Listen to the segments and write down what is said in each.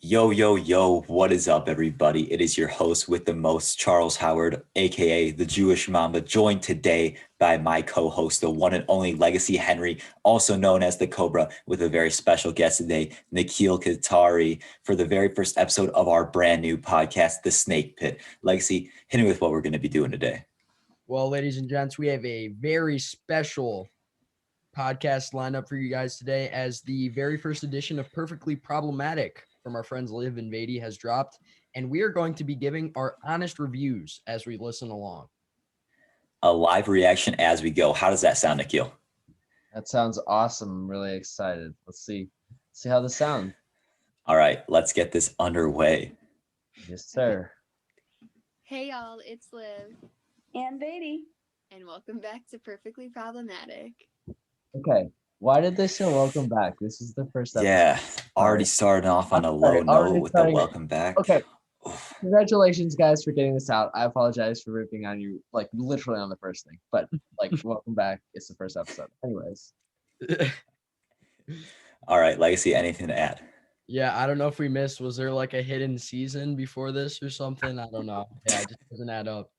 Yo, yo, yo, what is up, everybody? It is your host with the most, Charles Howard, aka the Jewish Mamba, joined today by my co host, the one and only Legacy Henry, also known as the Cobra, with a very special guest today, Nikhil Katari, for the very first episode of our brand new podcast, The Snake Pit. Legacy, hit me with what we're going to be doing today. Well, ladies and gents, we have a very special podcast lineup for you guys today as the very first edition of Perfectly Problematic from our friends Liv and Vady has dropped. And we are going to be giving our honest reviews as we listen along. A live reaction as we go. How does that sound, Nikhil? That sounds awesome. I'm really excited. Let's see how this sounds. All right, let's get this underway. Yes, sir. Hey y'all, it's Liv. And Vady. And welcome back to Perfectly Problematic. Okay. Why did they say welcome back? This is the first episode. Yeah, already starting off on a low note with the welcome back. Okay. Congratulations, guys, for getting this out. I apologize for ripping on you, like, literally on the first thing. But, like, welcome back. It's the first episode. Anyways. All right, Legacy, anything to add? Yeah, I don't know if we missed. Was there like a hidden season before this or something? I don't know. Yeah, it just doesn't add up.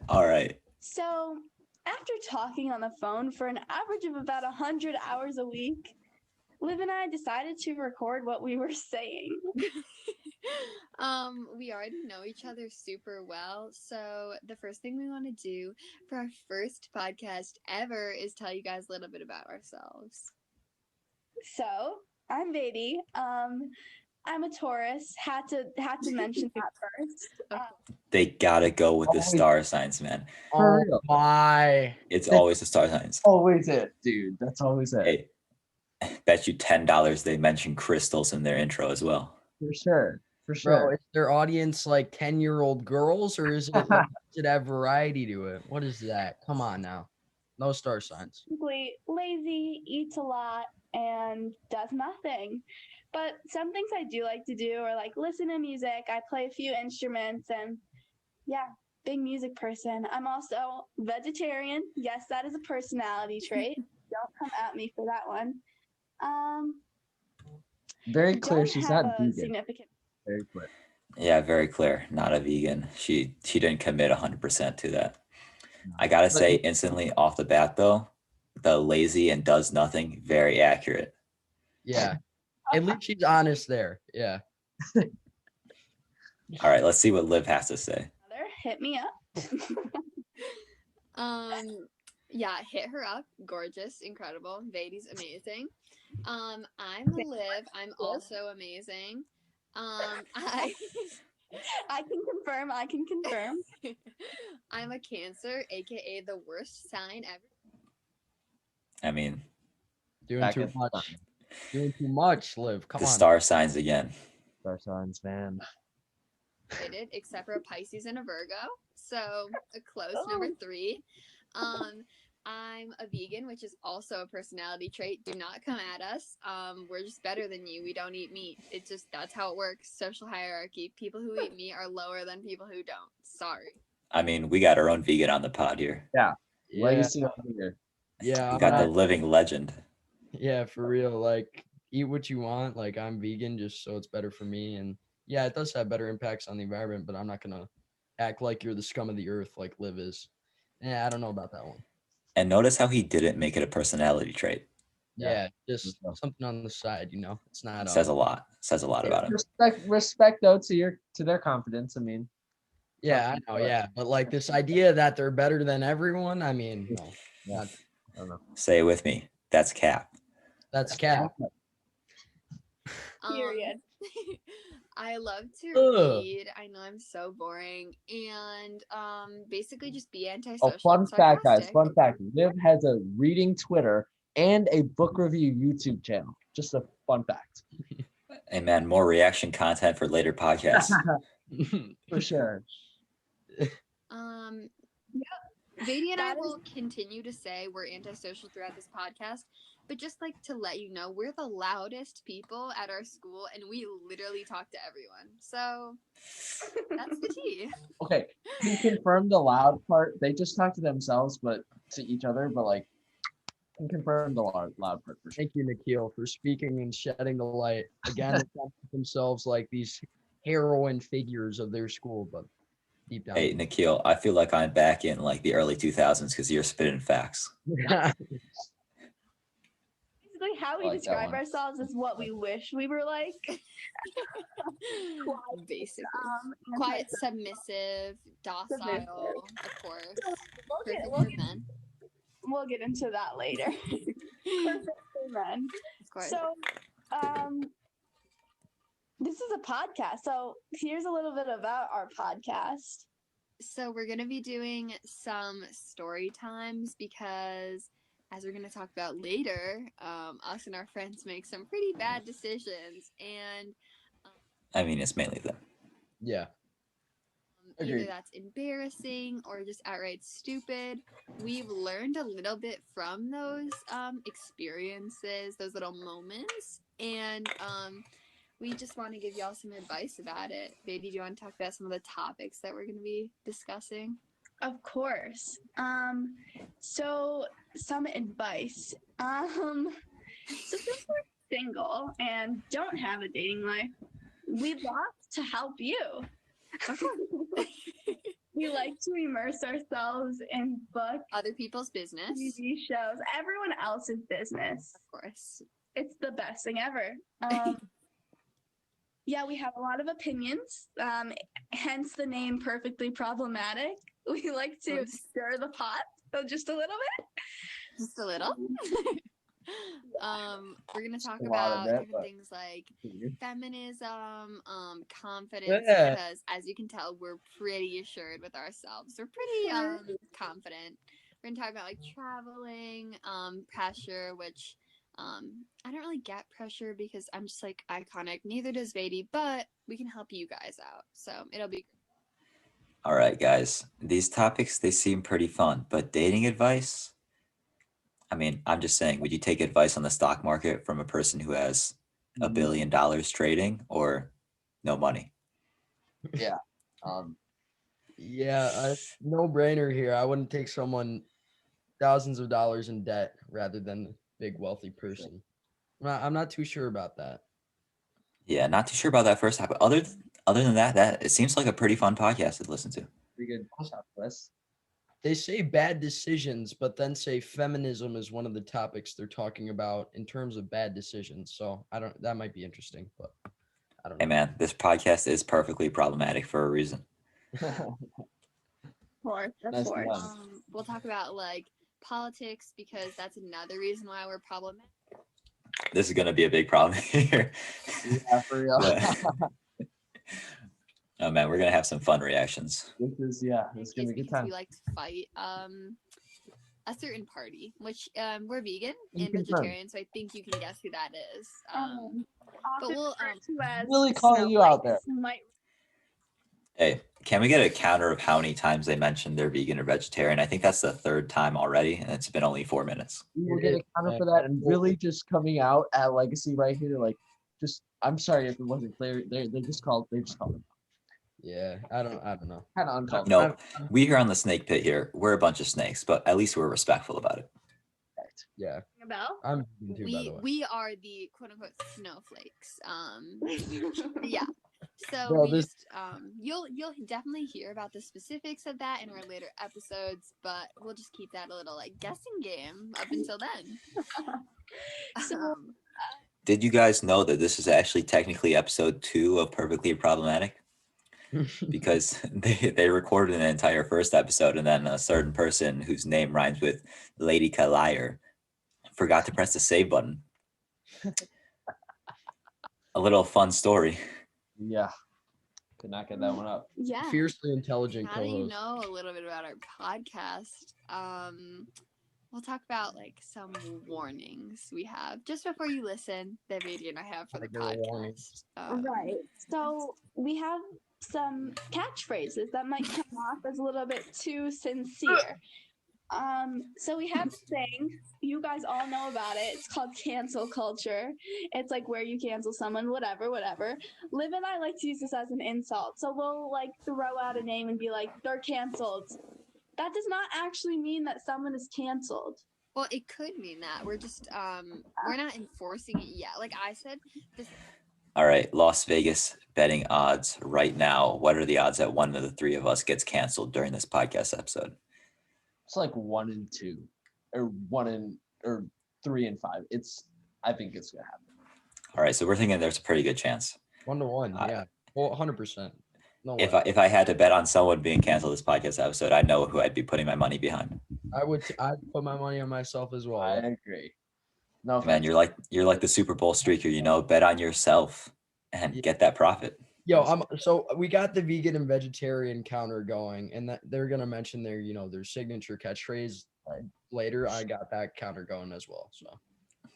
All right. So, after talking on the phone for an average of about 100 hours a week, Liv and I decided to record what we were saying. We already know each other super well, so the first thing we want to do for our first podcast ever is tell you guys a little bit about ourselves. So, I'm Vady. I'm a Taurus. Had to mention that first. They gotta go with the star signs, man. Oh real. my. It's always the star signs. Always it, dude. That's always it. Hey, bet you $10 they mention crystals in their intro as well. For sure. For Bro, sure. is their audience like 10-year-old girls or is it like, does it have variety to it? What is that? Come on now. No star signs. Simply lazy, eats a lot, and does nothing. But some things I do like to do are like listen to music. I play a few instruments and yeah, big music person. I'm also vegetarian. Yes, that is a personality trait. Don't come at me for that one. Very clear. Don't She's have not a vegan. significant. Very clear. Yeah, very clear. Not a vegan. She didn't commit 100% to that. I gotta say, instantly off the bat though, the lazy and does nothing, very accurate. Yeah. At least she's honest there. Yeah. All right, let's see what Liv has to say. Hit me up. Yeah, hit her up. Gorgeous, incredible. Vady's amazing. I'm Liv. I'm also amazing. I can confirm. I'm a Cancer, aka the worst sign ever. I mean, Doing Back too at- much. Doing too much, Liv. Come the on. star signs again. Star signs, man. Except for a Pisces and a Virgo. So a close number 3. I'm a vegan, which is also a personality trait. Do not come at us. We're just better than you. We don't eat meat. It's just that's how it works. Social hierarchy. People who eat meat are lower than people who don't. Sorry. I mean, we got our own vegan on the pod here. Yeah. Legacy over here. Yeah. We got the living legend. Yeah, for real. Like, eat what you want. Like, I'm vegan just so it's better for me. And yeah, it does have better impacts on the environment, but I'm not going to act like you're the scum of the earth like Liv is. Yeah, I don't know about that one. And notice how he didn't make it a personality trait. Yeah, just something on the side, you know. It's not. Says a lot. Says a lot about him. Respect though to their confidence. I mean. Yeah, I know. Yeah, but like this idea that they're better than everyone. I mean, no, Yeah. I don't know. Say it with me. That's cap. that's cap. Period. I love to Ugh. read. I know I'm so boring. And basically just be antisocial. Oh, fun and fact, guys. sarcastic. Fun fact. Liv has a reading Twitter and a book review YouTube channel. Just a fun fact. Hey man, more reaction content for later podcasts. For sure. Vady and I That is- will continue to say we're antisocial throughout this podcast, but just like to let you know, we're the loudest people at our school and we literally talk to everyone. So that's the tea. Okay. Can you confirm the loud part? They just talk to themselves, but to each other, but like can confirm the loud part for sure. Thank you, Nikhil, for speaking and shedding the light. Again, they talk to themselves like these heroine figures of their school, but deep down. Hey, Nikhil, I feel like I'm back in like the early 2000s because you're spitting facts. Basically, how we I like that describe one. ourselves is what we wish we were like. Basically. And Quiet, submissive, docile, Submissive. of course. we'll get, Perfect we'll, for get, men. we'll get into that later. Perfect for men. Of course. So, this is a podcast. So here's a little bit about our podcast. So we're going to be doing some story times because, as we're going to talk about later, us and our friends make some pretty bad decisions, and I mean, it's mainly them. Yeah. either Agreed. that's embarrassing or just outright stupid. We've learned a little bit from those experiences, those little moments, and we just want to give y'all some advice about it. Baby, do you want to talk about some of the topics that we're going to be discussing? Of course. So some advice. So since we're single and don't have a dating life, we'd love to help you. We like to immerse ourselves in books, Other people's business, TV shows, everyone else's business. of course. It's the best thing ever. Yeah, we have a lot of opinions, hence the name Perfectly Problematic. We like to stir the pot just a little bit. Just a little. We're gonna talk A lot of about that, different but- things like feminism, confidence, Yeah. because as you can tell, we're pretty assured with ourselves. We're pretty confident. We're gonna talk about like traveling, pressure, which I don't really get pressure because I'm just like iconic. Neither does Vedi, but we can help you guys out. So it'll be All right, guys. These topics, they seem pretty fun, but dating advice? I mean, I'm just saying, would you take advice on the stock market from a person who has $1 billion trading or no money? Yeah, no brainer here. I wouldn't take someone thousands of dollars in debt rather than a big wealthy person. I'm not too sure about that. Yeah, not too sure about that first topic. Other than that it seems like a pretty fun podcast to listen to. Pretty good list. They say bad decisions, but then say feminism is one of the topics they're talking about in terms of bad decisions. So that might be interesting, but I don't Hey know. man, this podcast is perfectly problematic for a reason. Of Nice course. one. we'll talk about like politics because that's another reason why we're problematic. This is gonna be a big problem here. Yeah, for real. But- oh man, we're gonna have some fun reactions. This is It's gonna be a good because time. we like to fight a certain party, which we're vegan You and confirm. vegetarian, so I think you can guess who that is. But we'll Really calling you out there. Might Hey, can we get a counter of how many times they mentioned they're vegan or vegetarian? I think that's the third time already, and it's been only 4 minutes. We will It get is a counter for that, and really just coming out at Legacy right here, like, just I'm sorry if it wasn't clear. They just called it. Yeah, I don't know. Kind of uncalled. No, we here on the snake pit here, we're a bunch of snakes, but at least we're respectful about it. Yeah, about. I'm vegan too, by the way. we are the quote unquote snowflakes. Yeah. So Bro, we this- just you'll definitely hear about the specifics of that in our later episodes, but we'll just keep that a little like guessing game up until then. So Did you guys know that this is actually technically episode 2 of Perfectly Problematic? Because they recorded an entire first episode, and then a certain person whose name rhymes with Lady Liar forgot to press the save button. A little fun story. Yeah, could not get that one up. yeah. Fiercely intelligent How do you co-host. know a little bit about our podcast? We'll talk about like some warnings we have just before you listen that Vedi and I have for the Like a warning. podcast. Right. So we have some catchphrases that might come off as a little bit too sincere. So we have this thing, you guys all know about it. It's called cancel culture. It's like where you cancel someone, whatever. Liv and I like to use this as an insult. So we'll like throw out a name and be like, they're canceled. That does not actually mean that someone is canceled. Well, it could mean that. We're just we're not enforcing it yet. Like I said, this All right, Las Vegas betting odds right now. What are the odds that one of the three of us gets canceled during this podcast episode? It's like 1 and 2, or 3 and 5. I think it's gonna happen. All right, so we're thinking there's a pretty good chance. 1-1. I- Yeah. Well, 100%. No way. If I had to bet on someone being canceled this podcast episode, I know who I'd be putting my money behind. I'd put my money on myself as well. I agree. No Man, offense. you're like the Super Bowl streaker, you know, bet on yourself and Yeah. get that profit. Yo, so we got the vegan and vegetarian counter going, and that they're gonna mention their signature catchphrase later. I got that counter going as well. So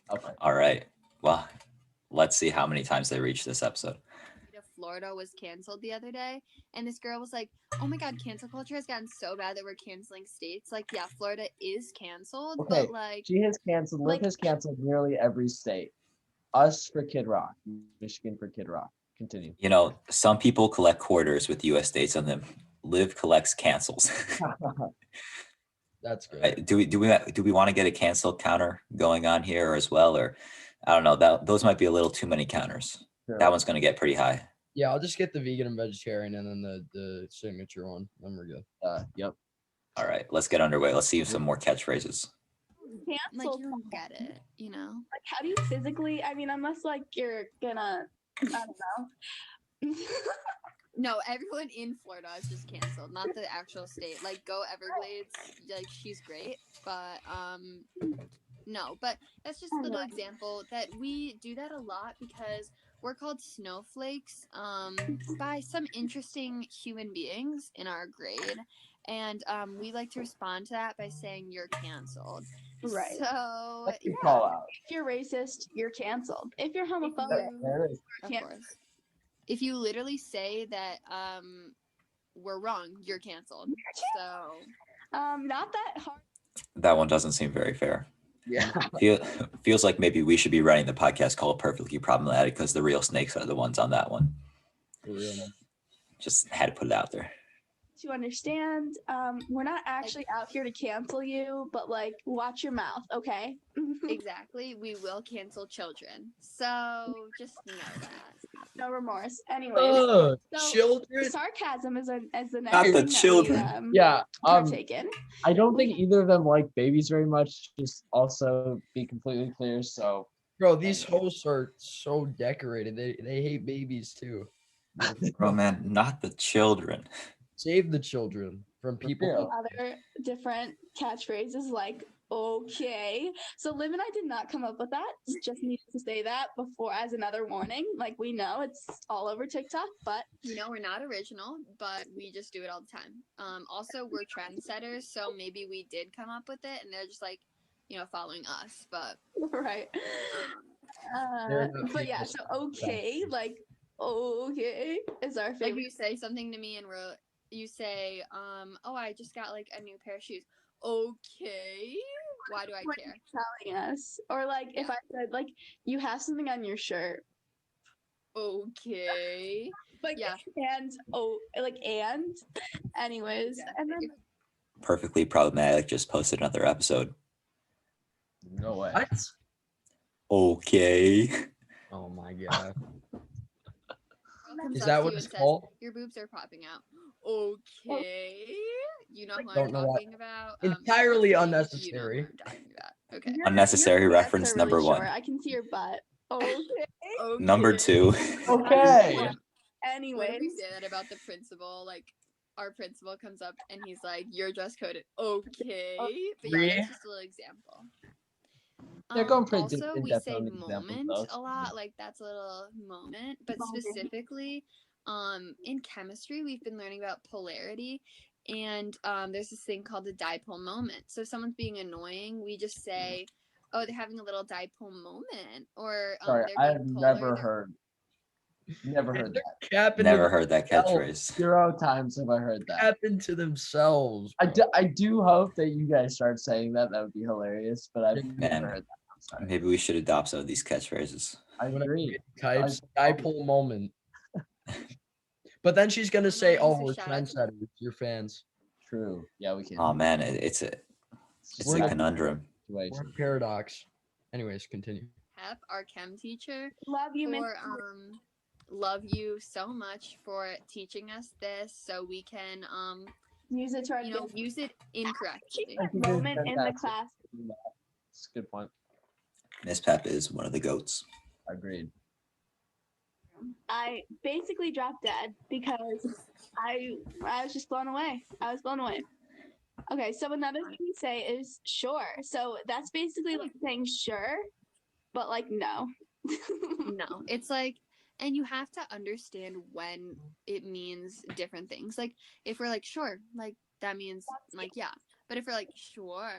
Okay. All right. Well, let's see how many times they reach this episode. Florida was canceled the other day, and this girl was like, "Oh my God, cancel culture has gotten so bad that we're canceling states." Like, yeah, Florida is canceled, Okay. but like, She has canceled. Liv has canceled nearly every state. Us for Kid Rock. Michigan for Kid Rock. Continue. You know, some people collect quarters with US dates on them. Liv collects cancels. that's good. Right, do we want to get a cancel counter going on here as well, or I don't know, those might be a little too many counters. That one's going to get pretty high. Yeah, I'll just get the vegan and vegetarian, and then the signature one. Then we're good. Yep. All right, let's get underway. Let's see some more catchphrases. like Canceled. you don't get it, you know? Like, how do you physically? I mean, unless like you're gonna, I don't know. No, everyone in Florida is just canceled, not the actual state. Like, go Everglades, like she's great, but no, but that's just a little example that we do that a lot because we're called snowflakes by some interesting human beings in our grade, and we like to respond to that by saying you're canceled. Right. So That's your yeah, call out. If you're racist, you're canceled. If you're homophobic, There it is. of can't- course. If you literally say that we're wrong, you're canceled. So not that hard. That one doesn't seem very fair. Yeah. Feels like maybe we should be running the podcast called Perfectly Problematic because the real snakes are the ones on that one. For real, man. Just had to put it out there. To understand, we're not actually out here to cancel you, but like, watch your mouth, okay? exactly, we will cancel children. So just know that. No remorse. Anyways, Oh, so- children. sarcasm is the next Not the thing that children. we, Yeah. partake in. I don't think either of them like babies very much. Just also be completely clear. So Bro, these hosts are so decorated. They hate babies too. Bro, man, not the children. Save the children from people. real. Other different catchphrases like okay. So Liv and I did not come up with that. Just needed to say that before as another warning. Like, we know it's all over TikTok, but You know, we're not original, but we just do it all the time. Also, we're trendsetters, so maybe we did come up with it, and they're just like, you know, following us. But right. They're not But yeah, people. so okay, like okay is our like favorite. you say something to me and you say, oh, I just got like a new pair of shoes. Okay, why do I What care? you're telling us, or like if I said like you have something on your shirt, Okay. like Yeah. and anyways, and then Perfectly Problematic just posted another episode. no way. What? Okay. Oh my god. Comes Is up that to what you it's and says, called? Your boobs are popping out. Okay. You know who I'm Don't know what- talking about? Entirely you know who unnecessary. I'm talking about. Okay. your- Unnecessary your butts reference are number really one. short. I can see your butt. Okay. Number two. Okay. What if Anyways, we say that about the principal? Like, our principal comes up and he's like, "You're dress coded." Okay. But yeah, that's just a little example. They're going pretty also, in we depth say on the examples, moment though, a so- lot. Like, that's a little moment. But Moment. specifically, in chemistry, we've been learning about polarity. And there's this thing called the dipole moment. So if someone's being annoying, we just say, "Oh, they're having a little dipole moment," or Sorry, they're I being have polar, never they're- heard. Never heard that. Capping Never to heard that catchphrase. 0 times have I heard that. Capping to themselves. I bro. do hope that you guys start saying that. That would be hilarious. But I've Man. never heard that. I'm sorry. Maybe we should adopt some of these catchphrases. I agree. Types dipole moment. But then she's gonna say, Nice, "Oh, so we're shout out to- trendsetters, you're fans." True. Yeah, we can. Oh man, it's a It's it's a like- conundrum. situation. paradox. Anyways, continue. Hep, our chem teacher, Love you, Miss. for love you so much for teaching us this so we can Use it to our use it incorrectly. I think it's moment in the fantastic. class. It's a good point. Miss Pep is one of the goats. Agreed. I basically dropped dead because I was just blown away. I was blown away. Okay, so another thing we say is sure. So that's basically like saying sure, but like no. No, it's like, and you have to understand when it means different things. Like if we're like sure, like that means like yeah. But if we're like sure,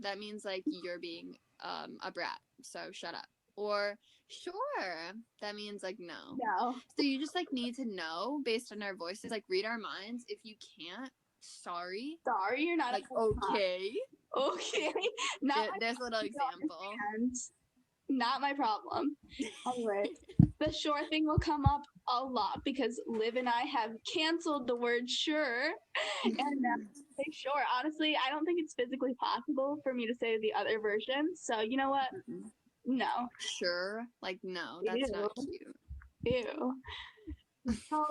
that means like you're being a brat, so shut up. Or sure, that means like no. No. So you just like need to know based on our voices, like read our minds. If you can't, sorry. Sorry, you're not Like a- okay. Okay. Not my There's a little example. and not my problem. Anyway, the sure thing will come up a lot because Liv and I have canceled the word sure and now say sure. Honestly, I don't think it's physically possible for me to say the other version. So you know what? Mm-mm. No. Sure, like no, that's not cute. Ew. So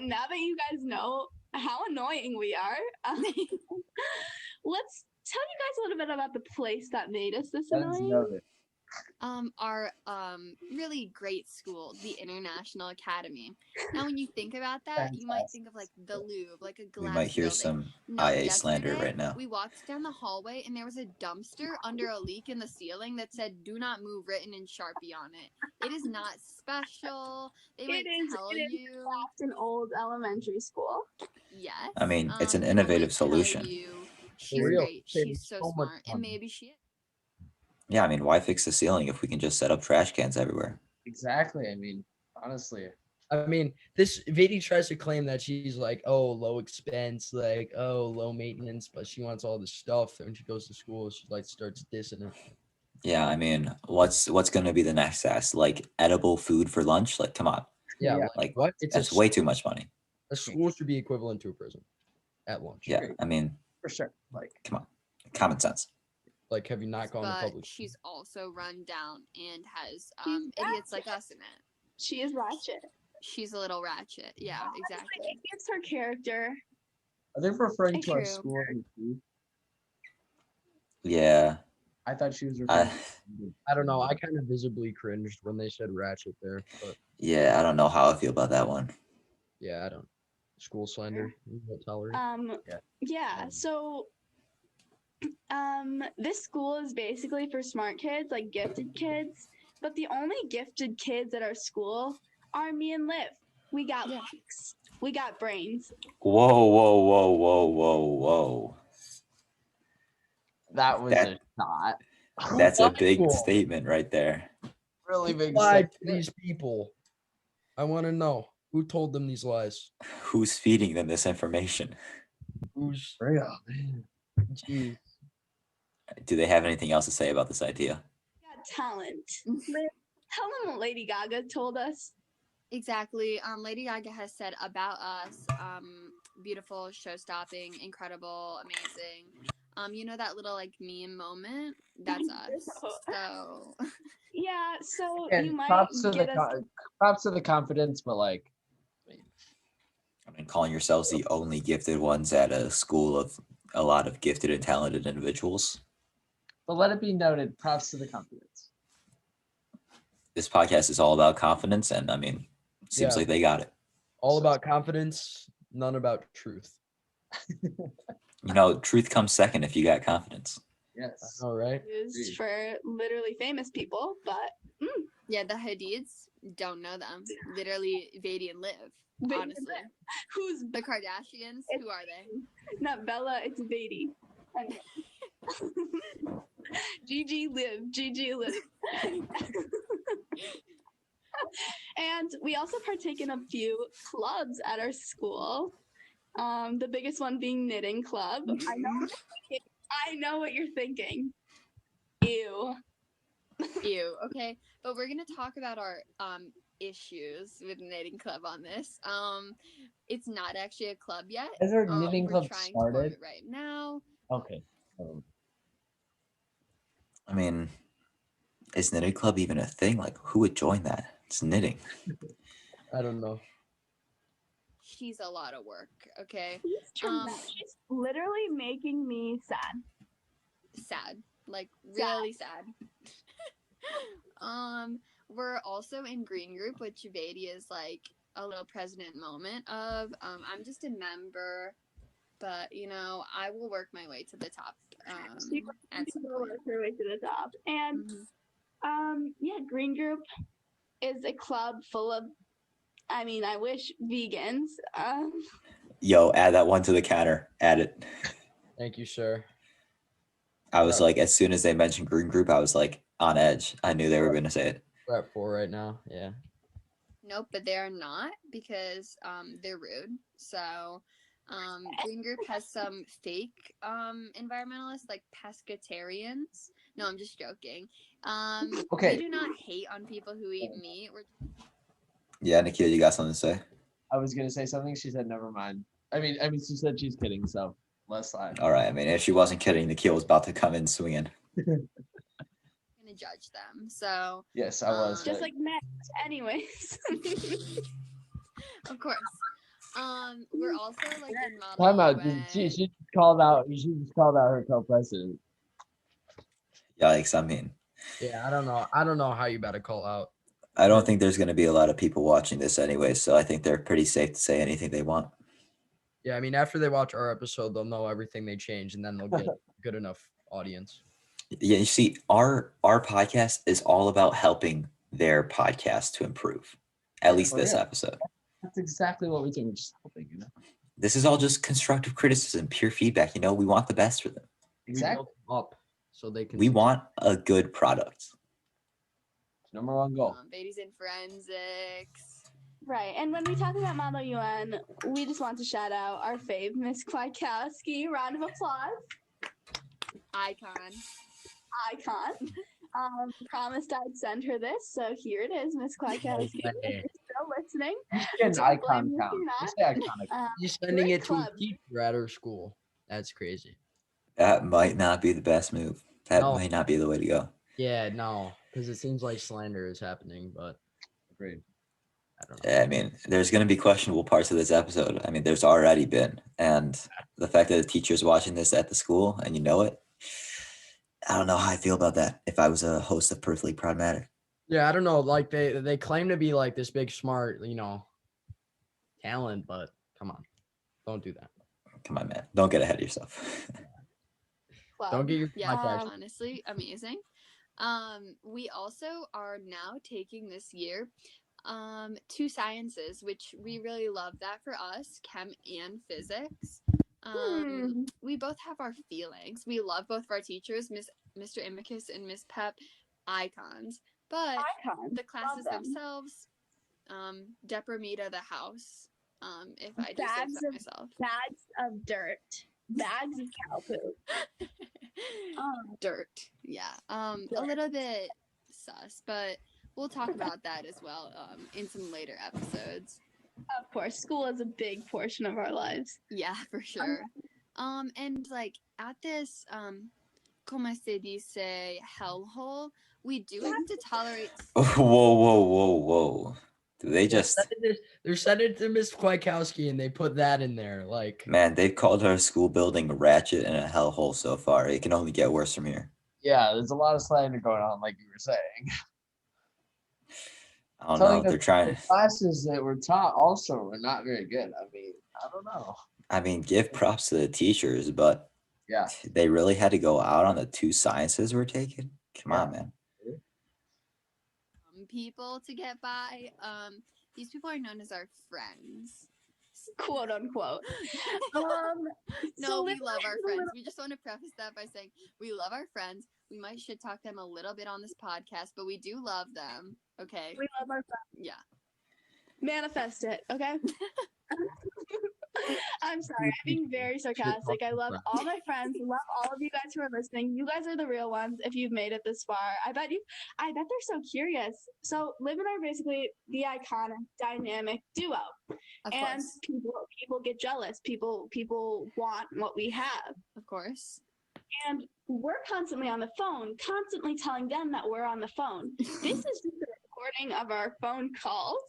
now that you guys know how annoying we are, let's tell you guys a little bit about the place that made us this That is annoying. noted. Our really great school, the International Academy. Now when you think about that, you might think of like the Louvre, like a glass We might hear building. some No, IA slander yesterday, right now. We walked down the hallway and there was a dumpster under a leak in the ceiling that said "Do not move" written in Sharpie on it. It is not special. They might tell It is you. That's an old elementary school. Yes. I mean, it's an they innovative might tell solution. you, She's real, great. saving She's so so much smart, and money. maybe she is. Yeah, I mean, why fix the ceiling if we can just set up trash cans everywhere? Exactly. I mean, honestly, I mean, this Vidi tries to claim that she's like, oh, low expense, like, oh, low maintenance, but she wants all this stuff. When she goes to school, she like starts dissing it. Yeah, I mean, what's gonna be the next task? Like edible food for lunch? Like, come on, Yeah, Yeah. like what? It's that's way too much money. A school should be equivalent to a prison at lunch. Yeah, I mean, for sure. Like, come on, common sense. Like, have you not gone to But public? she's also run down and has She's idiots like us in it. She is ratchet. She's a little ratchet. Yeah, Honestly, exactly. it fits her character. are they referring to our True. school? in food? Yeah, I thought she was referring. I don't know. I kind of visibly cringed when they said ratchet there, but yeah, I don't know how I feel about that one. yeah, I don't. School slander, we won't tolerate. Yeah. So this school is basically for smart kids, like gifted kids. But the only gifted kids at our school are me and Liv. We got legs. We got brains. Whoa, whoa, whoa, whoa, whoa, whoa. That was That- a shot. That's a What? big Cool. statement right there. Really big. Lied to statement. these people. I want to know who told them these lies. Who's feeding them this information? Who's Real. geez. Do they have anything else to say about this idea? We got talent. Liv, tell them what Lady Gaga told us. Exactly. Lady Gaga has said about us, beautiful, show-stopping, incredible, amazing. You know that little like meme moment? That's us. So Yeah. So And you might props to get the us. props to the confidence, but like, I mean, calling yourselves the only gifted ones at a school of a lot of gifted and talented individuals. but let it be noted, props to the confidence. This podcast is all about confidence, and I mean, seems Yeah. like they got it. All about confidence, none about truth. You know, truth comes second if you got confidence. Yes. All right. Used Agreed. for literally famous people, but yeah, the Hadids don't know them. Literally, Vadi and Liv. Vadi and Honestly, who's the Kardashians. Who are they? not Bella? It's Vadi. And GG Liv. GG Liv. And we also partake in a few clubs at our school. The biggest one being knitting club. I know what you're thinking. Ew. Ew. Okay, but we're gonna talk about our issues with knitting club on this. It's not actually a club yet. Has our knitting We're club trying to form started? it right now. Okay. I mean, is knitting club even a thing? Like, who would join that? It's knitting. I don't know. She's a lot of work. Okay, She's literally making me sad. sad, like really sad. We're also in Green Group, which Vedi is like a little president moment of. I'm just a member, but you know, I will work my way to the top. She At some will point. work her way to the top. And yeah, Green Group is a club full of, I mean, I wish vegans. Yo, add that one to the counter. Add it. Thank you, sir. I was Yeah. like, as soon as they mentioned Green Group, I was like on edge. I knew they were going to say it. We're at 4 right now. Yeah. Nope, but they're not because they're rude. So Green Group has some fake environmentalists like pescatarians. No, I'm just joking. Okay. We do not hate on people who eat meat. We're Yeah, Nikhil, you got something to say? I was gonna say something. She said, "Never mind." I mean, she said she's kidding. So let's slide. All right. I mean, if she wasn't kidding, Nikhil was about to come in swinging. gonna judge them. So Yes, I was. Just like Matt. Anyways. of course. We're also like in model Time out. UN. She just called out. She just called out her co-president. Yikes. I mean, Yeah, I don't know. I don't know how you better call out. I don't think there's going to be a lot of people watching this anyway, so I think they're pretty safe to say anything they want. Yeah, I mean, after they watch our episode, they'll know everything they changed, and then they'll get good enough audience. Yeah, you see, our podcast is all about helping their podcast to improve. At least Oh, this yeah. episode. That's exactly what we do. We're just helping, you know. This is all just constructive criticism, pure feedback. You know, we want the best for them. We Exactly. built them up so they can. We succeed. want a good product. Number one goal. Beatty's in forensics. Right. And when we talk about Model UN, we just want to shout out our fave, Miss Kwiatkowski. Round of applause. Icon. Icon. Promised I'd send her this, so here it is, Miss Kwiatkowski. If you're still listening. An Don't icon blame me if count. you're not. Just say iconic. You're sending it to a club. teacher at her school. That's crazy. That might not be the best move. That No. might not be the way to go. Yeah, no, because it seems like slander is happening, but Agreed. I don't know. I mean, there's going to be questionable parts of this episode. I mean, there's already been. And the fact that the teacher's watching this at the school and you know it, I don't know how I feel about that if I was a host of Perfectly Pragmatic. Yeah, I don't know. Like they claim to be like this big smart, talent, but come on, don't do that. Come on, man. Don't get ahead of yourself. Club. Don't get your Yeah, podcast. honestly, amazing. We also are now taking this year 2 sciences, which we really love that for us, chem and physics. We both have our feelings. We love both of our teachers, Mr. Imicus and Miss Pep, icons. But Icon. the classes them. themselves, Depramita the house. If I do say Bags so of- myself. Bags of dirt. Bags of cow poop. Dirt. Yeah. A Dirt. little bit sus, but we'll talk about that as well in some later episodes. Of course, school is a big portion of our lives. Yeah, for sure. And like at this como se dice hellhole, we do have to tolerate Whoa. Do they just, They're sending it to Miss Kwiatkowski, and they put that in there. Like, man, they've called our school building a ratchet and a hellhole so far. It can only get worse from here. Yeah, there's a lot of slander going on, like you were saying. I don't Telling know. They're us trying. The classes that were taught also were not very good. I mean, I don't know. I mean, give props to the teachers, but Yeah. they really had to go out on the 2 sciences we're taking. Come on, man. people to get by. These people are known as our friends. Quote unquote. No, we love our friends. We just want to preface that by saying we love our friends. We might shit talk them a little bit on this podcast, but we do love them. Okay. We love our friends. Yeah. Manifest it, okay? I'm sorry, I'm being very sarcastic. I love all my friends. I love all of you guys who are listening. You guys are the real ones if you've made it this far. I bet they're so curious. So Liv and I are basically the iconic dynamic duo. Of And course. people get jealous. People want what we have. Of course. and we're constantly on the phone, constantly telling them that we're on the phone. This is just a recording of our phone calls.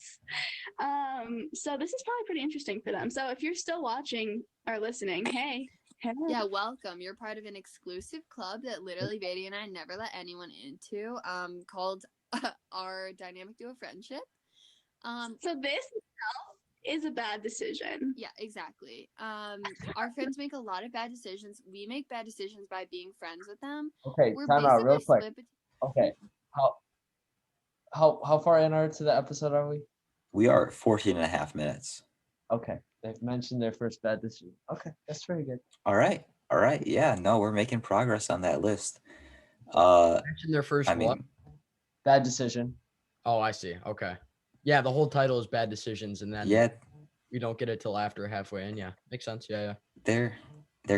So this is probably pretty interesting for them. So if you're still watching or listening, hey. Yeah, welcome. You're part of an exclusive club that literally Vedi and I never let anyone into, called our Dynamic Duo Friendship. So this is a bad decision. Yeah, exactly. Our friends make a lot of bad decisions. We make bad decisions by being friends with them. Okay, We're time out real basically quick. split Okay, how far into the episode are we? We are 14 and a half minutes. Okay, they've mentioned their first bad decision. Okay, that's very good. All right. Yeah, no, we're making progress on that list. Mention their first I what? mean, Bad decision. Oh, I see. Okay. Yeah, the whole title is Bad Decisions, and then yeah, we don't get it till after halfway in. Yeah, makes sense. Yeah. they're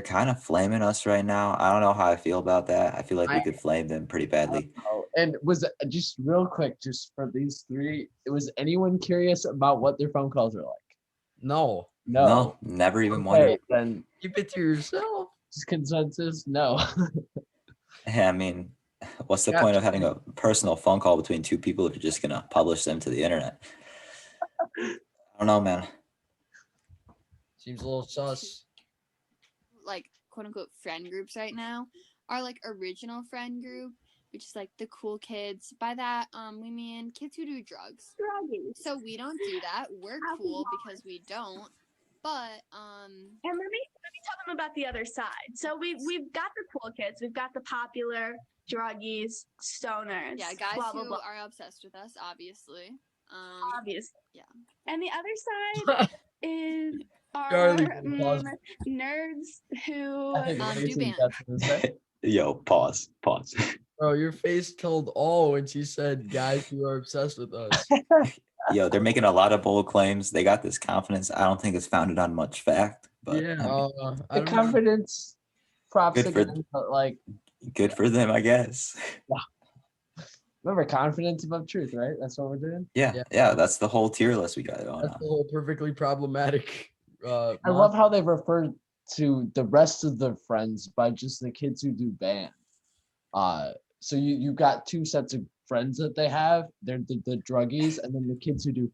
kind of flaming us right now. I don't know how I feel about that. I feel like we I- could flame them pretty badly. Oh, and was just real quick, just for these three, was anyone curious about what their phone calls are like? No, No, never even Okay, wondered. then keep it to yourself. just consensus. No. Yeah, I mean, what's the Yeah. point of having a personal phone call between two people if you're just gonna publish them to the internet? I don't know, man. Seems a little sus. like quote unquote friend groups right now. Our like original friend group, which is like the cool kids. By that, we mean kids who do drugs. Druggies. So we don't do that. We're cool because we don't. But And let me tell them about the other side. So we've got the cool kids, we've got the popular druggies, stoners. yeah, guys blah, blah, who blah. are obsessed with us, obviously. Obviously. yeah. And the other side is our Charlie, pause. nerds who I think do Mason band. got something to say. Yo, pause. Bro, your face told all when she said guys who are obsessed with us. Yo, they're making a lot of bold claims. They got this confidence. I don't think it's founded on much fact, but Yeah, I mean, I The don't know. confidence props Good for- again, but like, good for them, I guess. remember, confidence above truth, right? That's what we're doing. Yeah. Yeah, that's the whole tier list we got going That's on. the whole perfectly problematic. I love how they refer to the rest of the friends by just the kids who do band. So you got two sets of friends that they have. They're the druggies, and then the kids who do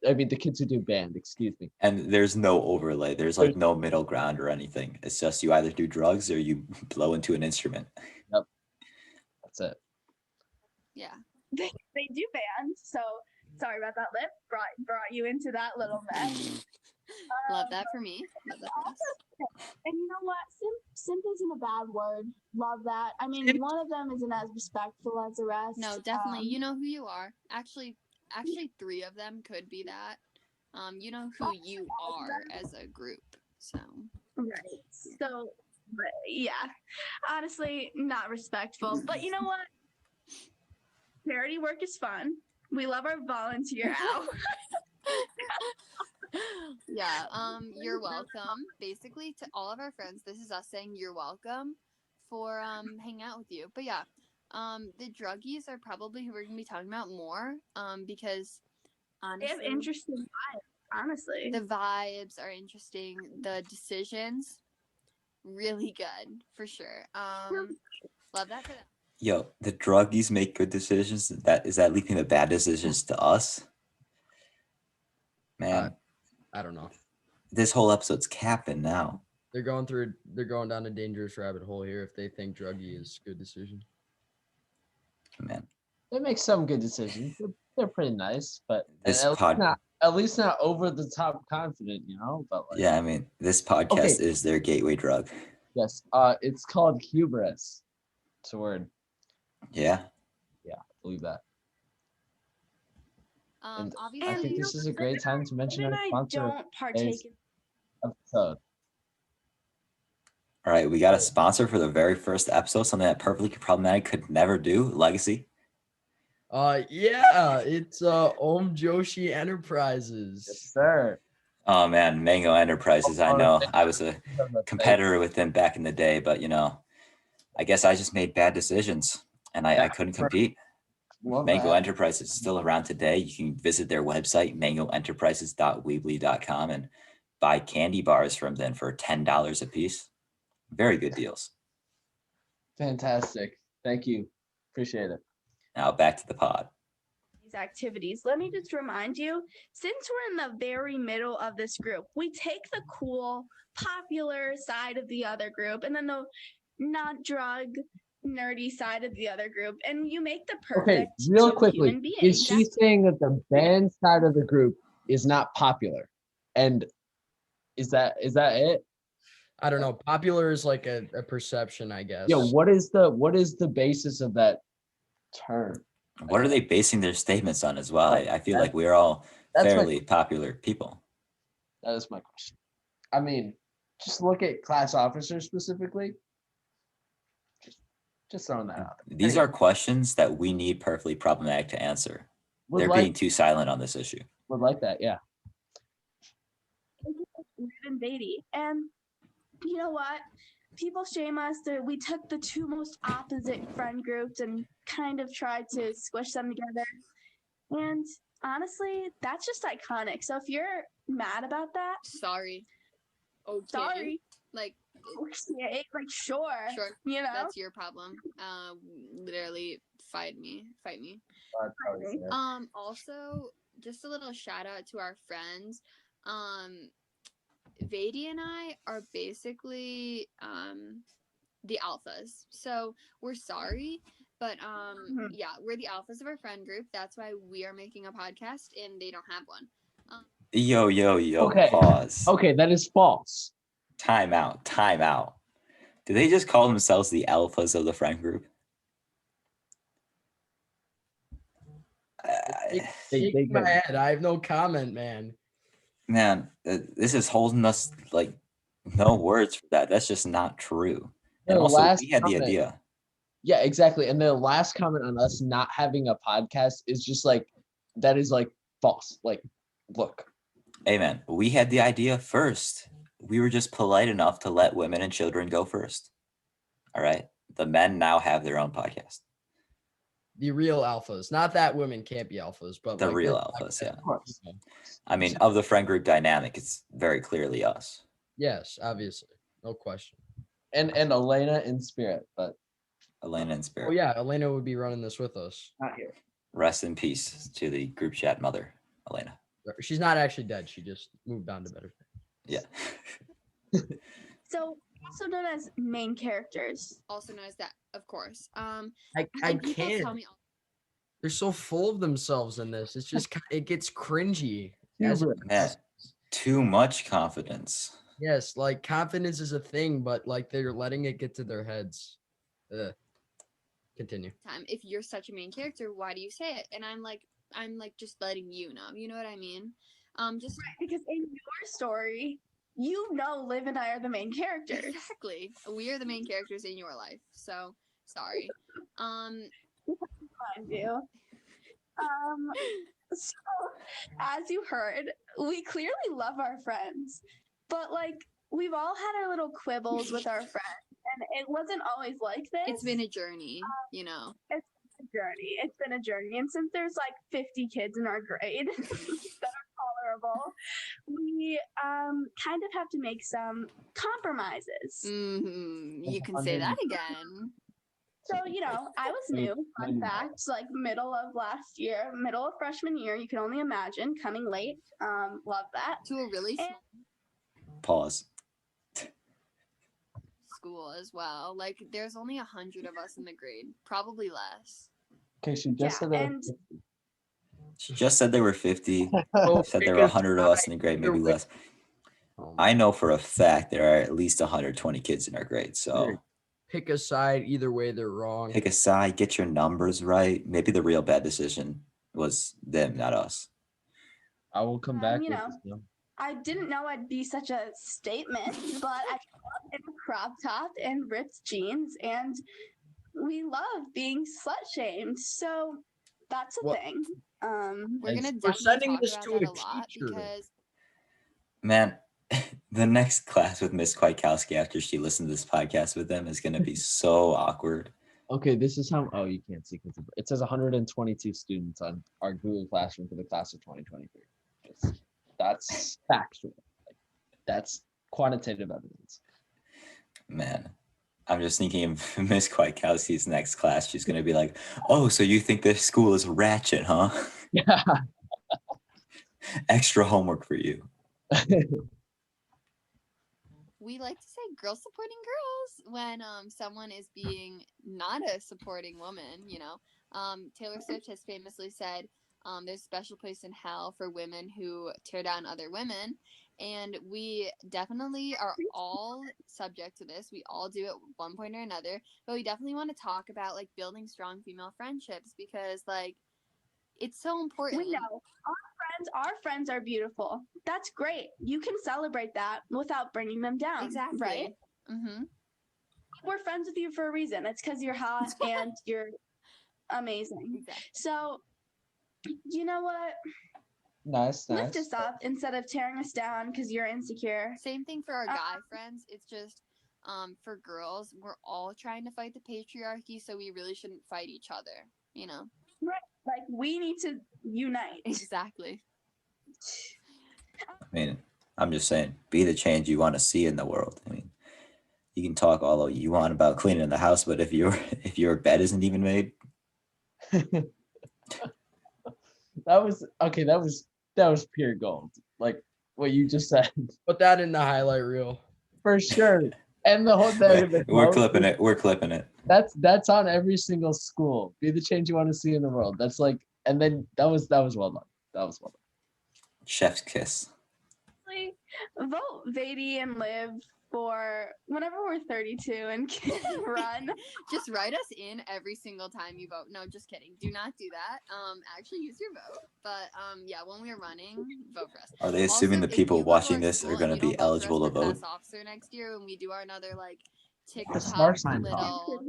the kids who do band. Excuse me. And there's no overlay. There's like no middle ground or anything. It's just you either do drugs or you blow into an instrument. That's it. Yeah. they do bands. So sorry about that, Lip. Brought you into that little mess. Love that for me. Love that for us. And you know what? Simp isn't a bad word. Love that. I mean, one of them isn't as respectful as the rest. No, definitely. You know who you are. Actually, three of them could be that. You know who you are as a group. So Right. So, but yeah, honestly, not respectful. But you know what? Charity work is fun. We love our volunteer hour. yeah, you're welcome. Basically, to all of our friends, this is us saying you're welcome for hanging out with you. But yeah, the druggies are probably who we're gonna be talking about more. Because They honestly, have interesting vibes, honestly. the vibes are interesting. The decisions, really good for sure. Love that for them. Yo, the druggies make good decisions. Is that leaving the bad decisions to us? Man, I don't know. this whole episode's capping now. They're going down a dangerous rabbit hole here if they think druggie is a good decision. Man, They make some good decisions. They're pretty nice, but This at least not over the top confident, you know. But like, yeah, I mean, this podcast is their gateway drug. yes. It's called hubris. It's a word. Yeah. Believe that. And I Obviously, think this is a great time to mention And our I sponsor don't partake in episode. All right, we got a sponsor for the very first episode, something that Perfectly Problematic could never do, Legacy. Yeah, it's Om Joshi Enterprises. Yes, sir. Oh man, Mango Enterprises. I know I was a competitor with them back in the day, but I guess I just made bad decisions and I couldn't compete. Love Mango that. Enterprises is still around today. You can visit their website, mangoenterprises.weebly.com, and buy candy bars from them for $10 a piece. Very good deals. Fantastic. Thank you. Appreciate it. Now back to the pod. These activities. Let me just remind you, since we're in the very middle of this group, we take the cool, popular side of the other group and then the not drug nerdy side of the other group, and you make the Okay, perfect real two quickly, human beings. is she saying that the band side of the group is not popular? And is that it? I don't know. Popular is like a perception, I guess. Yeah, what is the basis of that term? What are they basing their statements on as well? I feel like we're all That's my- fairly popular people. That is my question. I mean, just look at class officers specifically. Just throwing that out there. These Anyway, are questions that we need perfectly problematic to answer. would They're like, being too silent on this issue. would like that, yeah. Weird and Beatty. And you know what? People shame us that we took the two most opposite friend groups and kind of tried to squish them together. And honestly, that's just iconic. So if you're mad about that, Sorry. Okay. sorry. Like, Okay, like sure. sure. You know? That's your problem. Literally fight me. Also, just a little shout out to our friends. Vadi and I are basically the alphas. So we're sorry, but yeah, we're the alphas of our friend group. That's why we are making a podcast and they don't have one. Yo, Okay. pause. Okay, that is false. Time out. Did they just call themselves the alphas of the friend group? Shake they my did. head. I have no comment, man. Man, this is holding us like no words for that. That's just not true. And The also, last we had the comment- idea. Yeah, exactly. And the last comment on us not having a podcast is just like, that is like false. Like, look. Hey, man, we had the idea first. We were just polite enough to let women and children go first. All right. The men now have their own podcast. The real alphas. Not that women can't be alphas, but The like real this alphas, yeah. Of course. I mean, of the friend group dynamic, it's very clearly us. Yes, obviously. No question. And Elena in spirit, but Elena and Spirit. Oh yeah, Elena would be running this with us. not here. Rest in peace to the group chat mother, Elena. She's not actually dead. She just moved on to better things. Yeah. So also known as main characters. Also known as that, of course. I And people can't. tell me They're so full of themselves in this. It's just it gets cringy. as it Hubris. Man, is. too much confidence. Yes, like confidence is a thing, but like they're letting it get to their heads. Continue. time, if you're such a main character, why do you say it? And I'm like just letting you know. You know what I mean? Just Because in your story, you know Liv and I are the main characters. exactly. We are the main characters in your life. So sorry. Mind you. So as you heard, we clearly love our friends, but like we've all had our little quibbles with our friends, and it wasn't always like this. It's been a journey, you know. journey. It's been a journey, and since there's like 50 kids in our grade that are tolerable, we kind of have to make some compromises. You can say that again. So, you know, I was new, fun fact, like middle of last year, middle of freshman year, you can only imagine, coming late. Love that. To a really small Pause. school as well. Like there's only 100 of us in the grade, probably less. Okay, she just Yeah, said that. and She just said there were 50. Oh, Said there were 100 of us in the grade, maybe less. I know for a fact there are at least 120 kids in our grade. So pick a side. Either way, they're wrong. pick a side, get your numbers right. Maybe the real bad decision was them, not us. I will come back. you with know. this now. I didn't know I'd be such a statement, but I grew up in a crop top and ripped jeans, and we love being slut shamed. So that's a Well, thing. We're gonna We're definitely sending talk this about to that a a lot teacher. because Man, the next class with Miss Kwiatkowski after she listened to this podcast with them is going to be so awkward. Okay, this is how. Oh, you can't see because it says 122 students on our Google Classroom for the class of 2023. That's factual. Like, that's quantitative evidence. Man, I'm just thinking of Miss Kwiatkowski's next class. She's gonna be like, "Oh, so you think this school is ratchet, huh? Yeah. Extra homework for you." We like to say girls supporting girls when someone is being not a supporting woman, you know. Taylor Swift has famously said there's a special place in hell for women who tear down other women. And we definitely are all subject to this. We all do it one point or another. But we definitely want to talk about like building strong female friendships because like it's so important. We know our friends are beautiful. That's great. You can celebrate that without bringing them down. Exactly. Right? Mm-hmm. We're friends with you for a reason. It's because you're hot and you're amazing. Exactly. So, you know what? Nice. Lift us up instead of tearing us down because you're insecure. Same thing for our guy friends. It's just for girls, we're all trying to fight the patriarchy, so we really shouldn't fight each other, you know? Right. Like, we need to unite. Exactly. I mean, I'm just saying, be the change you want to see in the world. I mean, you can talk all you want about cleaning the house, but if your bed isn't even made, That was pure gold. Like what you just said. Put that in the highlight reel. For sure. And the whole thing. we're clipping it. We're clipping it. That's on every single school. Be the change you want to see in the world. That's like, and then that was well done. That was well done. Chef's kiss. Vote Vady and Liv for whenever we're 32 and can run. Just write us in every single time you vote. No, just kidding. Do not do that. Actually use your vote. But yeah, when we're running, vote for us. Are they assuming Also, the if people you go to watching our this school are and going to you be don't vote for us eligible to for vote? class officer next year when we do our another like The smart TikTok sign little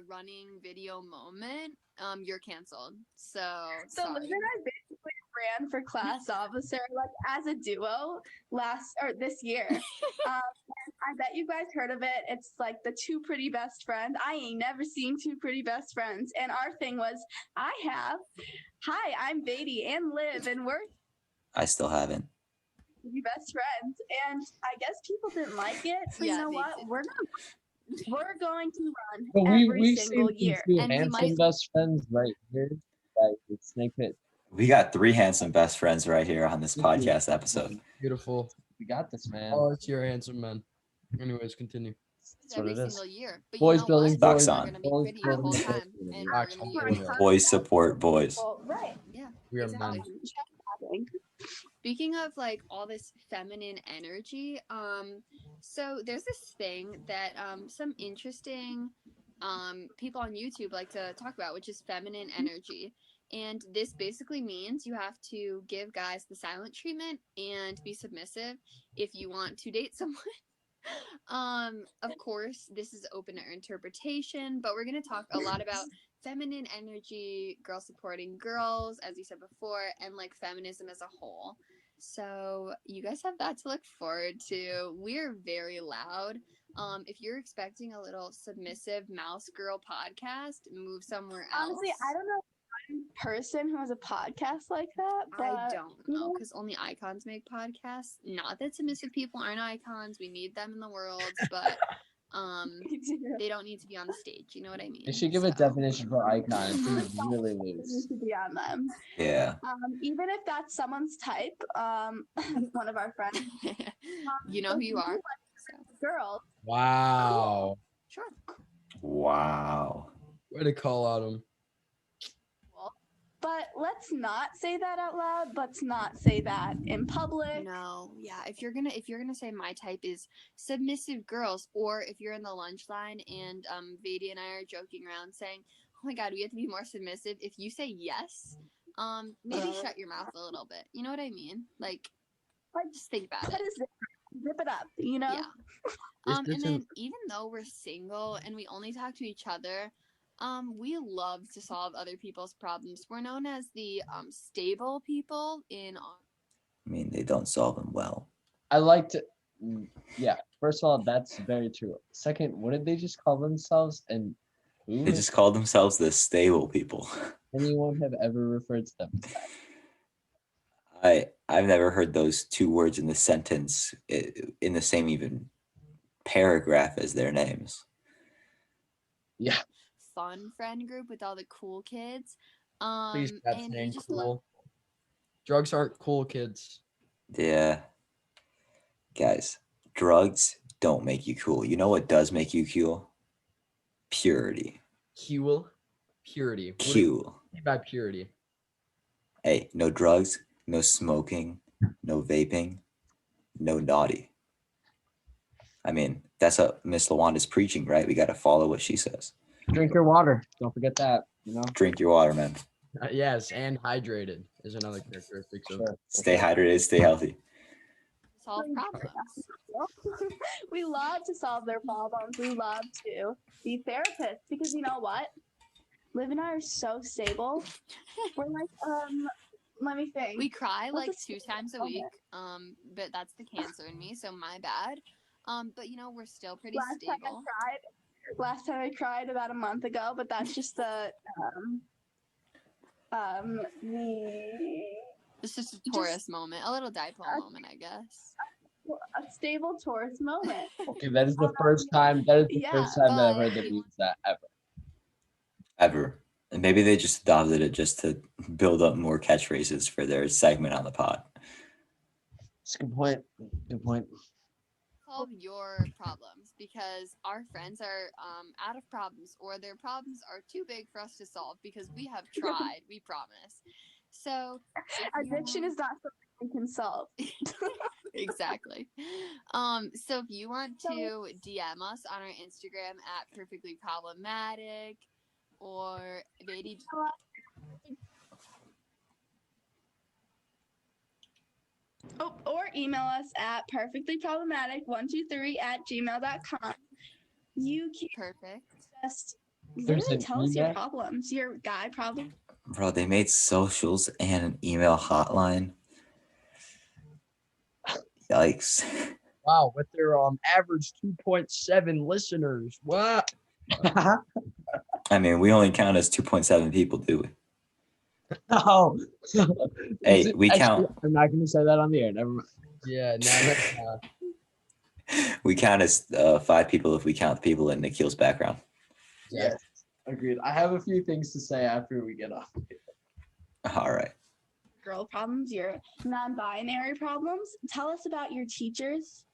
running video moment, you're canceled. So Liv and I basically ran for class officer like as a duo this year. I bet you guys heard of it. It's like the two pretty best friends. I ain't never seen two pretty best friends. And our thing was, hi, I'm Vady and Liv, and we're I still haven't. best friends. And I guess people didn't like it. So Yeah, you know they what? did. We're going to run But every we've single seen year. two And we handsome might- best friends right here. Right, with Snake Pit. We got 3 handsome best friends right here on this Thank you. podcast episode. Beautiful. We got this, man. Oh, it's your handsome men. Anyways, continue. That's what every it is. single year. But Boys you know building what? boys. We're gonna be Boys pretty the whole building time, boys. and we're Box gonna building. be Boys support boys. Well, right. yeah. We are Exactly. men. Speaking of like all this feminine energy, so there's this thing that some interesting people on YouTube like to talk about, which is feminine energy. And this basically means you have to give guys the silent treatment and be submissive if you want to date someone. Of course, this is open to interpretation, but we're going to talk a lot about feminine energy, girls supporting girls, as you said before, and like feminism as a whole. So you guys have that to look forward to. We're very loud. If you're expecting a little submissive mouse girl podcast, move somewhere else. Honestly, I don't know one person who has a podcast like that, but I don't know because only icons make podcasts. Not that submissive people aren't icons. We need them in the world, but they don't need to be on the stage. You know what I mean? They should give a So- definition for icon. It's really loose. to be on them. Yeah. Even if that's someone's type, one of our friends, you know who you are. So, girls. Wow. sure. Wow. Way to call out him. But let's not say that out loud. Let's not say that in public. No, yeah. If you're gonna say my type is submissive girls, or if you're in the lunch line and Vady and I are joking around saying, "Oh my God, we have to be more submissive." If you say yes, maybe shut your mouth a little bit. You know what I mean? Like, just think about What it. is it? Zip it up, you know? Yeah. This And isn't- then even though we're single and we only talk to each other, we love to solve other people's problems. We're known as the stable people in our I mean, they don't solve them well. I like to, yeah. First of all, that's very true. Second, what did they just call themselves? And who They just call themselves the stable people. anyone have ever referred to them as that? I've never heard those 2 words in the sentence in the same even paragraph as their names. Yeah. fun friend group with all the cool kids. Please stop And we saying just cool. Drugs aren't cool, kids. Yeah. Guys, drugs don't make you cool. You know what does make you cool? Purity. Cool. Purity. What do you Cool. mean by purity? Hey, no drugs, no smoking, no vaping, no naughty. I mean, that's what Miss Lawanda's preaching, right? We got to follow what she says. Drink your water. Don't forget that. You know. Drink your water, man. Yes, and hydrated is another characteristic. So Sure. Stay hydrated, stay healthy. solve problems. We love to solve their problems. We love to be therapists because you know what? Liv and I are so stable. We're like, let me think. We cry What's like a 2 times a moment? week. But that's the cancer in me, so my bad. But you know, we're still pretty stable. Last time I cried about a month ago, but that's just the It's just a Taurus moment, a little dipole moment, I guess. a stable Taurus moment. Okay, that is the first time. That is the Yeah, first time that I've but heard them you- use that ever. Ever. And maybe they just adopted it just to build up more catchphrases for their segment on the pod. It's a good point. Good point. Solve your problems because our friends are out of problems or their problems are too big for us to solve because we have tried, we promise. So if you Addiction is not something we can solve. exactly. So if you want to DM us on our Instagram at perfectly problematic or Vedi, Oh, or email us at perfectlyproblematic123@gmail.com. You can perfect. just There's literally an tell us your email? problems, your guy problem. Bro, they made socials and an email hotline. Yikes. wow, with their average 2.7 listeners. What? I mean, we only count as 2.7 people, do we? No. Hey, we count. I'm not going to say that on the air. Never mind. Yeah, no, We count as 5 people if we count the people in Nikhil's background. Yes. Agreed. I have a few things to say after we get off. All right. Girl problems, your non-binary problems. Tell us about your teachers.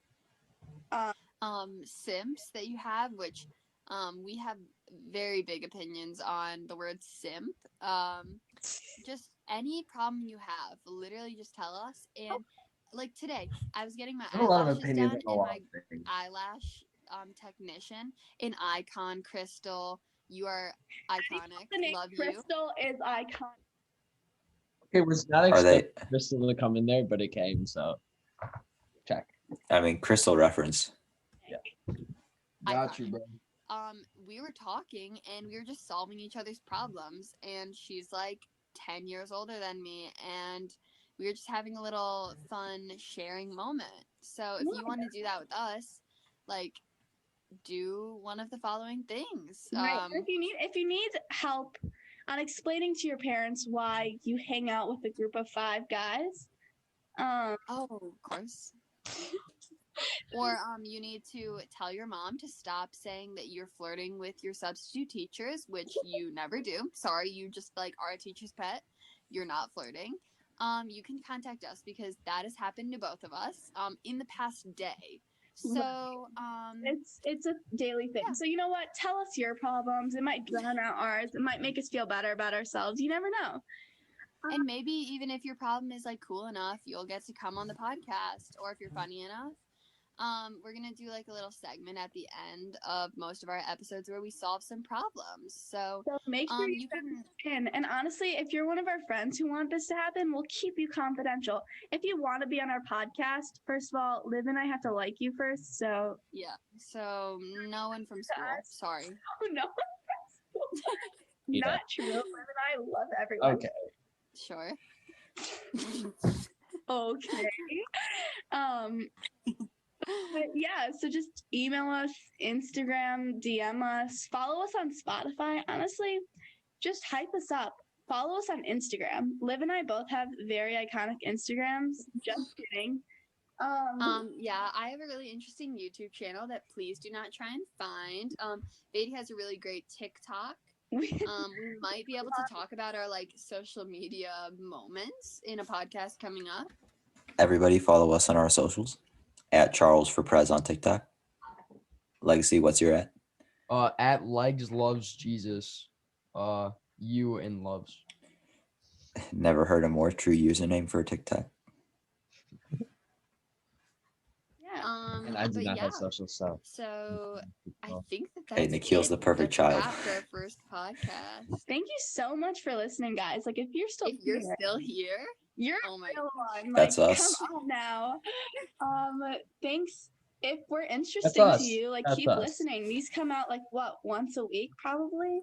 Simps that you have, which we have very big opinions on the word simp. Just any problem you have, literally just tell us. And like today, I was getting my I have a lot of eyelashes opinions done, on a and lot my of things. eyelash technician, an icon, Crystal. You are iconic. The name Love you. Crystal is icon. Okay, was not Are they? expecting Crystal to come in there, but it came, so check. I mean, crystal reference. got you, Iconic. bro. We were talking and we were just solving each other's problems, and she's like 10 years older than me, and we were just having a little fun sharing moment. So if you want to do that with us, like, do one of the following things. Right. If you need help on explaining to your parents why you hang out with a group of 5 guys, Oh, of course. Or you need to tell your mom to stop saying that you're flirting with your substitute teachers, which you never do. Sorry, you just like are a teacher's pet. You're not flirting. You can contact us because that has happened to both of us in the past day. So it's a daily thing. Yeah. So you know what? Tell us your problems. It might drown out ours. It might make us feel better about ourselves. You never know. and maybe even if your problem is like cool enough, you'll get to come on the podcast, or if you're funny enough. We're gonna do like a little segment at the end of most of our episodes where we solve some problems. So So make sure you can in. And honestly, if you're one of our friends who want this to happen, we'll keep you confidential. If you want to be on our podcast, first of all, Liv and I have to like you first. So yeah. So no one from school. Sorry. oh no. Yeah. Not true. Liv and I love everyone. Okay. Sure. Okay. But yeah, so just email us, Instagram, DM us, follow us on Spotify. Honestly, just hype us up. Follow us on Instagram. Liv and I both have very iconic Instagrams. Just kidding. Yeah, I have a really interesting YouTube channel that please do not try and find. Beatty has a really great TikTok. We might be able to talk about our like social media moments in a podcast coming up. Everybody follow us on our socials at Charles for Prez on TikTok. Legacy, what's your at? At Legs Loves Jesus. You and loves. Never heard a more true username for TikTok. Yeah. And I do but not yeah, have social, so so I Well, think that Hey, that's Nikhil's it. the perfect That's a child. wrap for our first podcast. Thank you so much for listening, guys. Like, if you're still If you're here, still here, you're oh my still on. That's Like, us. come on now. Thanks. If we're that's interesting us. to you, like, That's keep us. listening. These come out like what, once a week, probably.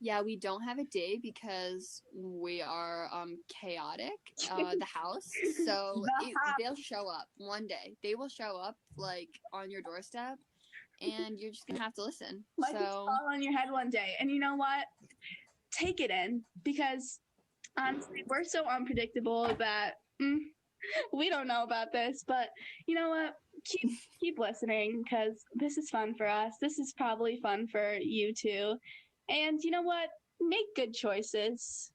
yeah, we don't have a day because we are chaotic. The house, so The house. they'll show up one day. They will show up like on your doorstep, and you're just gonna have to listen. Like, it's So all on your head one day. And you know what? Take it in, because honestly, we're so unpredictable that we don't know about this. But you know what? Keep listening, because this is fun for us. This is probably fun for you too. And you know what? Make good choices.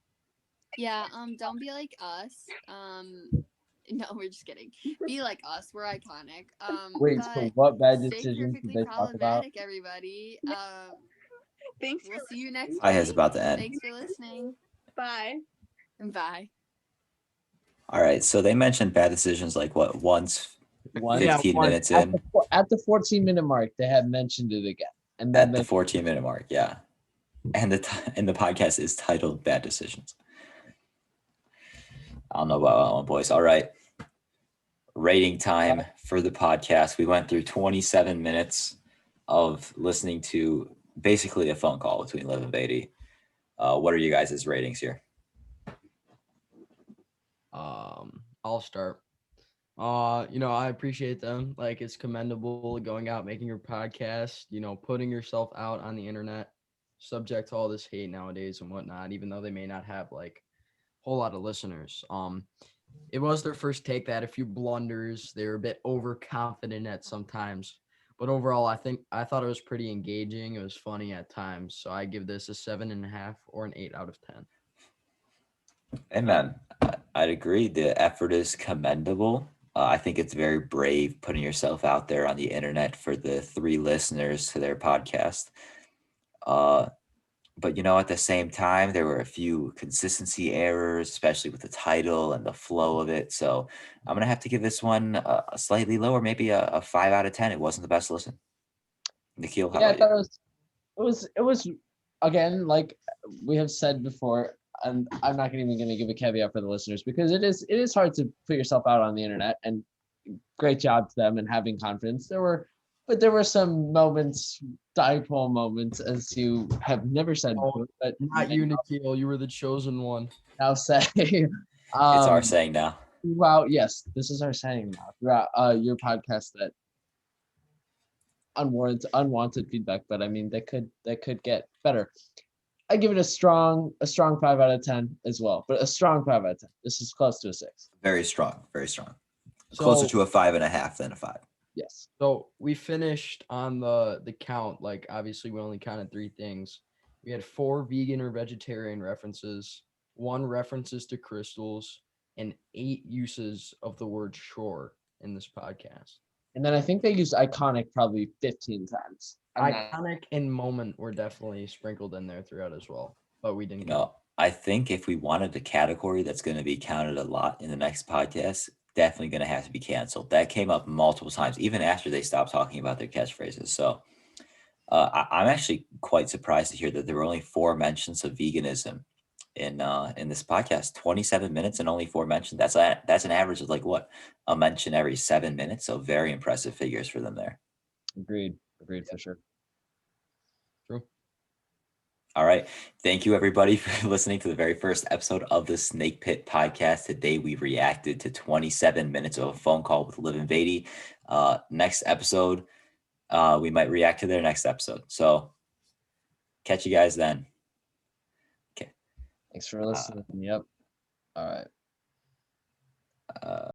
yeah, don't be like us. No, we're just kidding. Be like us. We're iconic. Wait, but so what bad stay decisions did perfectly they talk about? problematic, everybody. Thanks We'll for see you next I has week. about to end. Thanks for listening. Bye. Bye. All right, so they mentioned bad decisions like what once One, Yeah, 15 one- minutes in at the 14-minute mark, they had mentioned it again, and then at the 14-minute mark, yeah. And the podcast is titled Bad Decisions. I don't know about that one, boys. All right. Rating time for the podcast. We went through 27 minutes of listening to basically a phone call between Liv and Beatty. What are you guys' ratings here? I'll start. I appreciate them. Like, it's commendable going out, making your podcast, putting yourself out on the internet, subject to all this hate nowadays and whatnot, even though they may not have like a whole lot of listeners. It was their first take. That had a few blunders. They were a bit overconfident at sometimes. But overall, I thought it was pretty engaging. It was funny at times. So I give this a 7.5 or an 8 out of 10. Amen. I'd agree. The effort is commendable. I think it's very brave putting yourself out there on the internet for the 3 listeners to their podcast. But at the same time, there were a few consistency errors, especially with the title and the flow of it. So I'm gonna have to give this one a slightly lower, maybe a 5 out of 10. It wasn't the best listen. Nikhil, how yeah, I about you? thought it was again, like we have said before, and I'm not even going to give a caveat for the listeners, because it is hard to put yourself out on the internet, and great job to them and having confidence. There were some moments, dipole moments, as you have never said Oh, before, but Not you, Nikhil. You were the chosen one. now say It's our saying now. throughout, yes, this is our saying now, throughout your podcast, that unwanted feedback, but I mean, that could get better. I give it a strong 5 out of 10 as well, but a strong 5 out of 10. This is close to a 6. Very strong, very strong. Closer to a 5.5 than a 5. Yes. So we finished on the count. Like, obviously, we only counted 3 things. We had 4 vegan or vegetarian references, 1 references to crystals, and 8 uses of the word shore in this podcast. And then I think they used iconic probably 15 times. Iconic and moment were definitely sprinkled in there throughout as well, but we didn't. I think if we wanted a category that's going to be counted a lot in the next podcast, definitely going to have to be canceled. That came up multiple times, even after they stopped talking about their catchphrases. So I'm actually quite surprised to hear that there were only 4 mentions of veganism in this podcast. 27 minutes and only 4 mentions. That's an average of like what, a mention every 7 minutes. So very impressive figures for them there. Agreed for sure. True. All right. Thank you, everybody, for listening to the very first episode of the Snake Pit podcast. Today, we reacted to 27 minutes of a phone call with Liv and Beatty. Next episode, we might react to their next episode. So catch you guys then. Okay. Thanks for listening. Yep. All right.